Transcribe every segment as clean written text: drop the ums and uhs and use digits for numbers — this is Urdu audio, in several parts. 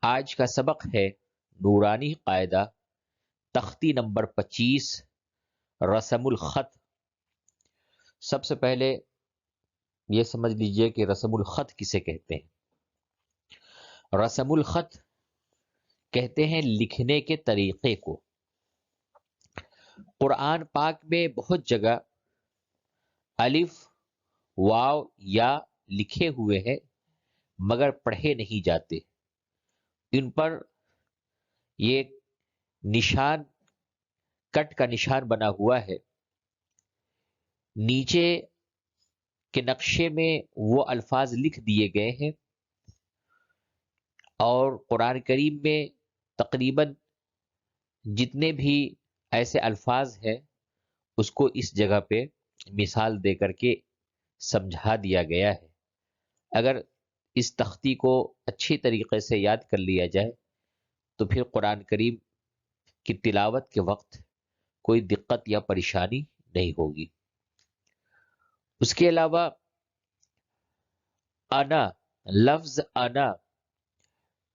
آج کا سبق ہے نورانی قاعدہ تختی نمبر 25 رسم الخط۔ سب سے پہلے یہ سمجھ لیجئے کہ رسم الخط کسے کہتے ہیں۔ رسم الخط کہتے ہیں لکھنے کے طریقے کو۔ قرآن پاک میں بہت جگہ الف واو یا لکھے ہوئے ہیں مگر پڑھے نہیں جاتے۔ ان پر یہ نشان کٹ کا نشان بنا ہوا ہے۔ نیچے کے نقشے میں وہ الفاظ لکھ دیے گئے ہیں اور قرآن کریم میں تقریباً جتنے بھی ایسے الفاظ ہیں اس کو اس جگہ پہ مثال دے کر کے سمجھا دیا گیا ہے۔ اگر اس تختی کو اچھی طریقے سے یاد کر لیا جائے تو پھر قرآن کریم کی تلاوت کے وقت کوئی دقت یا پریشانی نہیں ہوگی۔ اس کے علاوہ انا، لفظ انا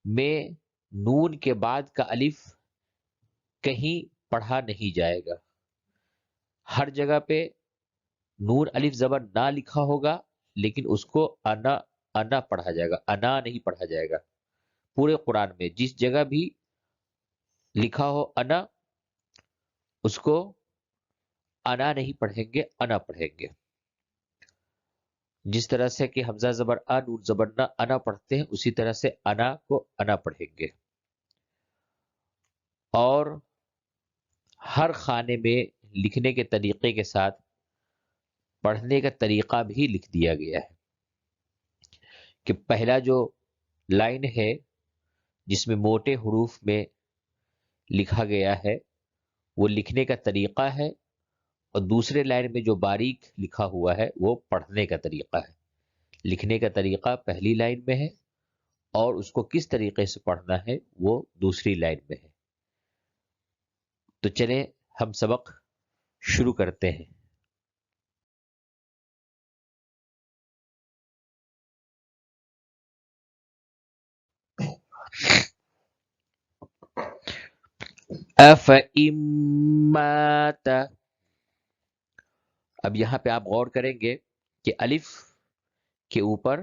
میں نون کے بعد کا الف کہیں پڑھا نہیں جائے گا۔ ہر جگہ پہ نون الف زبر نہ لکھا ہوگا لیکن اس کو انا انا پڑھا جائے گا، انا نہیں پڑھا جائے گا۔ پورے قرآن میں جس جگہ بھی لکھا ہو انا، اس کو انا نہیں پڑھیں گے، انا پڑھیں گے۔ جس طرح سے کہ حمزہ زبر ا نون زبر نہ انا پڑھتے ہیں، اسی طرح سے انا کو انا پڑھیں گے۔ اور ہر خانے میں لکھنے کے طریقے کے ساتھ پڑھنے کا طریقہ بھی لکھ دیا گیا ہے کہ پہلا جو لائن ہے جس میں موٹے حروف میں لکھا گیا ہے وہ لکھنے کا طریقہ ہے، اور دوسرے لائن میں جو باریک لکھا ہوا ہے وہ پڑھنے کا طریقہ ہے۔ لکھنے کا طریقہ پہلی لائن میں ہے اور اس کو کس طریقے سے پڑھنا ہے وہ دوسری لائن میں ہے۔ تو چلیں ہم سبق شروع کرتے ہیں۔ أَفَإِن مَّاتَ، اب یہاں پہ آپ غور کریں گے کہ الف کے اوپر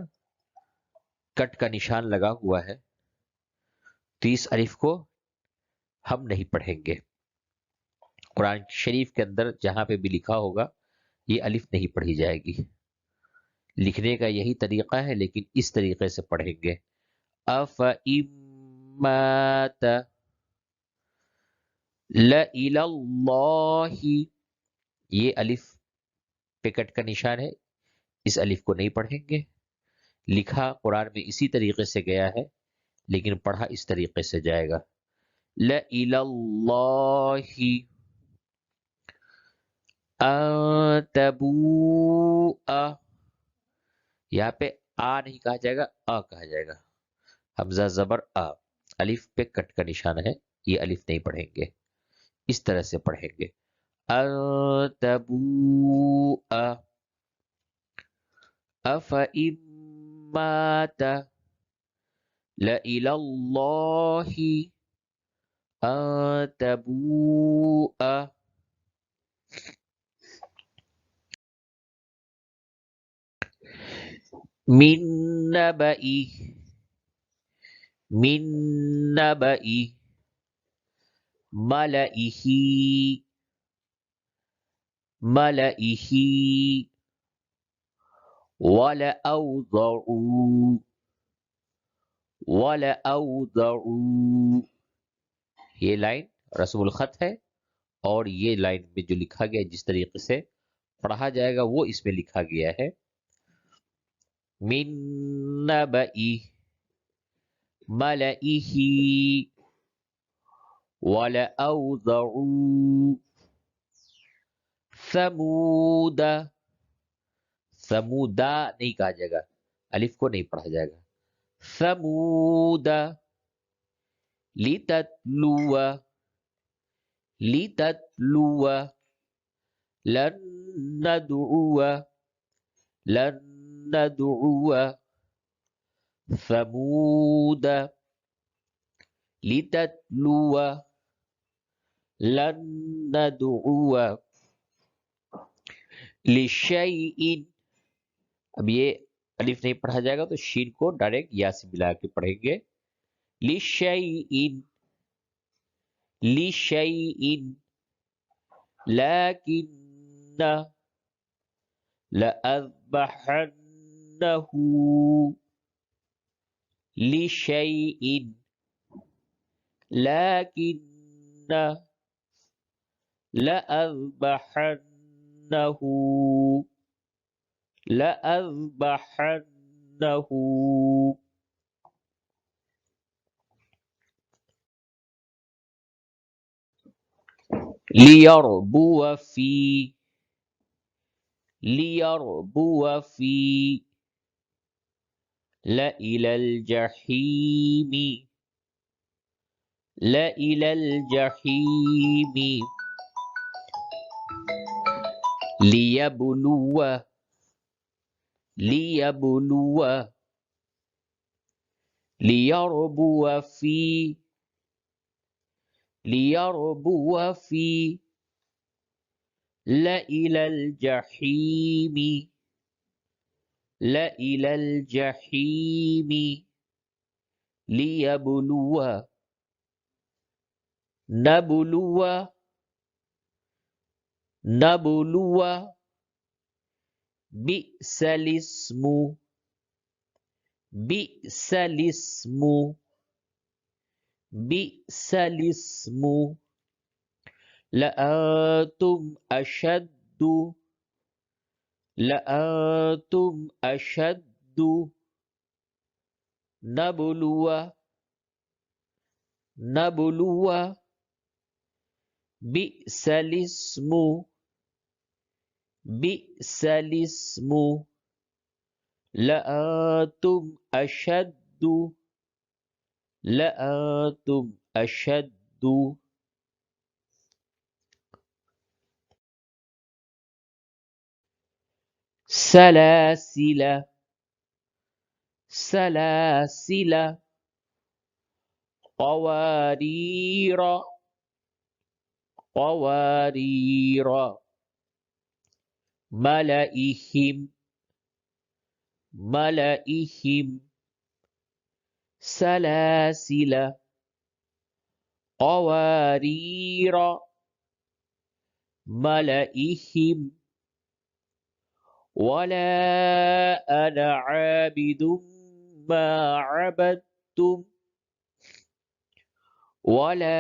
کٹ کا نشان لگا ہوا ہے، تو اس الف کو ہم نہیں پڑھیں گے۔ قرآن شریف کے اندر جہاں پہ بھی لکھا ہوگا یہ الف نہیں پڑھی جائے گی۔ لکھنے کا یہی طریقہ ہے لیکن اس طریقے سے پڑھیں گے۔ أَفَإِن مَّاتَ لَإِلَى اللَّهِ، یہ الف پہ کٹ کا نشان ہے، اس الف کو نہیں پڑھیں گے۔ لکھا قرآن میں اسی طریقے سے گیا ہے لیکن پڑھا اس طریقے سے جائے گا۔ لَإِلَى اللَّهِ أَن تَبُوءَ، یہاں پہ آ نہیں کہا جائے گا، آ کہا جائے گا۔ حمزہ زبر آ، الف پہ کٹ کا نشان ہے، یہ الف نہیں پڑھیں گے، اس طرح سے پڑھیں گے۔ أَن تَبُوءَ أَفَإِن مَّاتَ لَإِلَى اللَّهِ أَن تَبُوءَ مِن نَّبَإٍ، من نبأ ملئه ملئه ولأوضعوا ولأوضعوا، یہ لائن رسم الخط ہے اور یہ لائن میں جو لکھا گیا جس طریقے سے پڑھا جائے گا وہ اس میں لکھا گیا ہے۔ من نبأ ملئه وَلَأَوْضَعُوا ثَمُودَ، ثمودا نہیں کہا جائے گا، الف کو نہیں پڑھا جائے گا۔ ثمود لِتَتْلُوَ لِتَتْلُوَ لَن نَّدْعُوَ ثَمُودَ لتتلو لن ندعو لشیء. اب یہ الف نہیں پڑھا جائے گا تو شین کو ڈائریکٹ یا سے ملا کے پڑھیں گے. لشیء لشیء لیکن لأذبحنه لشيء لكن لأذبحنه لأذبحنه ليربو في ليربو في لإلى الجحيم لإلى الجحيم ليبلو ليبلو ليربو في ليربو في لإلى الجحيم لإلى الجحيم ليبلو نبلو نبلو بئس الاسم بئس الاسم بئس الاسم لأنتم أشد لأنتم أشد نبلو نبلو بئس الاسم بئس الاسم لأنتم أشد لأنتم أشد. سلاسل سلاسل قوارير قوارير ملئهم ملئهم سلاسل قوارير ملئهم ولا أنا عابد ما عبدتم ولا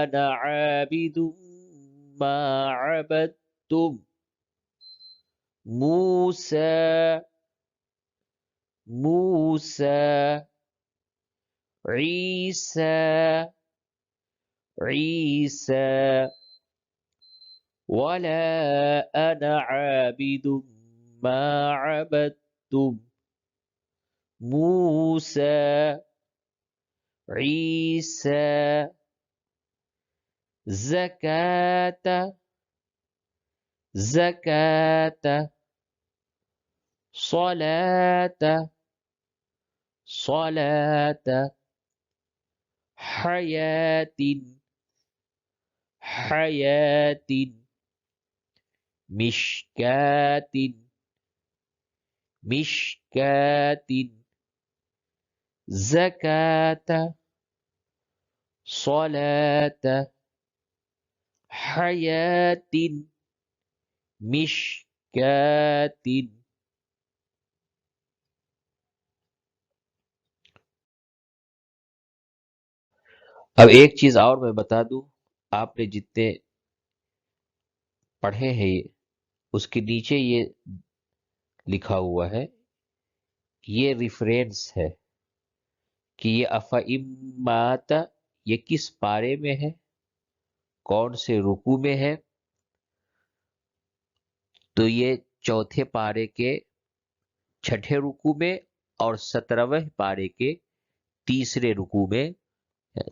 أنا عابد ما عبدتم موسى موسى عيسى عيسى ولا أنا عابد ما عبدتم موسى عيسى زكاة زكاة صلاة صلاة حياة حياة مشكاة مشكاة زكاة صلاة حياة مشكاة. اب ایک چیز اور میں بتا دوں، آپ نے جتنے پڑھے ہیں اس کے نیچے یہ لکھا ہوا ہے، یہ ریفرنس ہے کہ یہ افئمات یہ کس پارے میں ہے، کون سے رکوع میں ہے. تو یہ چوتھے پارے کے چھٹے رکوع میں اور 17ویں پارے کے تیسرے رکوع میں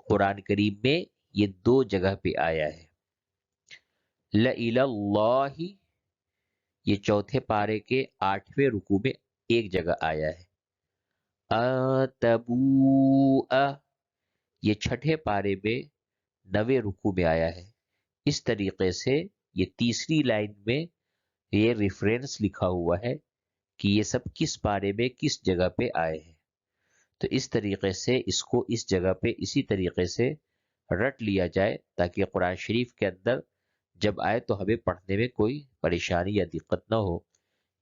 قرآن کریم میں یہ دو جگہ پہ آیا ہے. لَإِلَى اللَّهِ یہ چوتھے پارے کے 8ویں رکوع میں ایک جگہ آیا ہے. تَبُوءَ یہ چھٹے پارے میں 9ویں رکوع میں آیا ہے. اس طریقے سے یہ تیسری لائن میں یہ ریفرنس لکھا ہوا ہے کہ یہ سب کس پارے میں کس جگہ پہ آئے ہیں. تو اس طریقے سے اس کو اس جگہ پہ اسی طریقے سے رٹ لیا جائے تاکہ قرآن شریف کے اندر جب آئے تو ہمیں پڑھنے میں کوئی پریشانی یا دقت نہ ہو.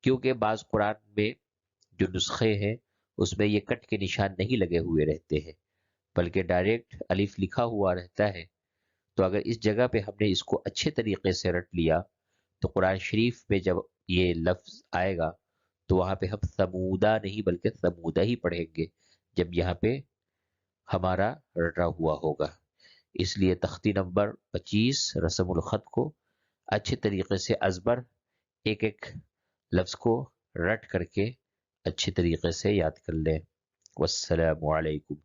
کیونکہ بعض قرآن میں جو نسخے ہیں اس میں یہ کٹ کے نشان نہیں لگے ہوئے رہتے ہیں بلکہ ڈائریکٹ الف لکھا ہوا رہتا ہے. تو اگر اس جگہ پہ ہم نے اس کو اچھے طریقے سے رٹ لیا تو قرآن شریف میں جب یہ لفظ آئے گا تو وہاں پہ ہم سمودا نہیں بلکہ سمودا ہی پڑھیں گے جب یہاں پہ ہمارا رٹا ہوا ہوگا. اس لیے تختی نمبر 25 رسم الخط کو اچھے طریقے سے ازبر ایک ایک لفظ کو رٹ کر کے اچھی طریقے سے یاد کر لیں. والسلام علیکم.